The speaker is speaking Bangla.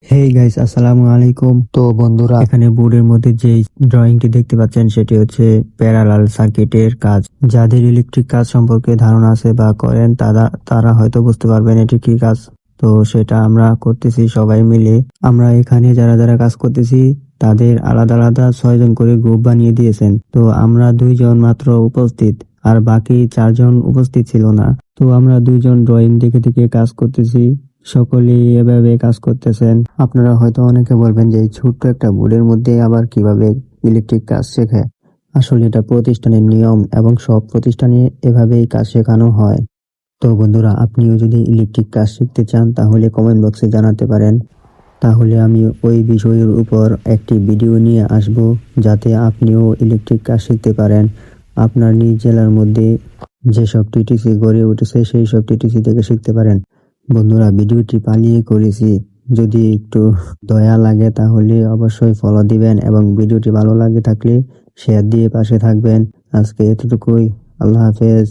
হেই গাইস, আসসালামু আলাইকুম। তো বন্ধুরা, এখানে বোর্ডের মধ্যে যে ড্রয়িংটি দেখতে পাচ্ছেন সেটি হচ্ছে প্যারালাল সার্কিটের কাজ। যাদের ইলেকট্রিক কাজ সম্পর্কে ধারণা আছে বা করেন তারা হয়তো বুঝতে পারবেন এটি কি কাজ। তো সেটা আমরা করতেছি সবাই মিলে। আমরা এখানে যারা যারা কাজ করতেছি তাদের আলাদা আলাদা 6 জন করে গ্রুপ বানিয়ে দিয়েছেন। তো আমরা 2 জন মাত্র উপস্থিত, আর বাকি 4 জন উপস্থিত ছিল না। তো আমরা 2 জন ড্রয়িং দেখে দেখে কাজ করতেছি। সকলেই এভাবে কাজ করতেছেন। আপনারা হয়তো অনেকে বলবেন যে এই ছোট্ট একটা বোর্ডের মধ্যে আবার কিভাবে ইলেকট্রিক কাজ শেখে। আসলে এটা প্রতিষ্ঠানের নিয়ম এবং সব প্রতিষ্ঠানে এভাবেই কাজ শেখানো হয়। তো বন্ধুরা, আপনিও যদি ইলেকট্রিক কাজ শিখতে চান তাহলে কমেন্ট বক্সে জানাতে পারেন। তাহলে আমি ওই বিষয়ের উপর একটি ভিডিও নিয়ে আসব, যাতে আপনিও ইলেকট্রিক কাজ শিখতে পারেন। আপনার নিজ জেলার মধ্যে যেসব টিটিসি গড়ে উঠেছে সেই সব টিটিসি থেকে শিখতে পারেন। বন্ধুরা, ভিডিওটি পালিয়ে করেছি, যদি একটু দয়া লাগে তাহলে অবশ্যই ফলো দিবেন এবং ভিডিওটি ভালো লাগে থাকলে শেয়ার দিয়ে পাশে থাকবেন। আজকে এতটুকুই। আল্লাহ হাফেজ।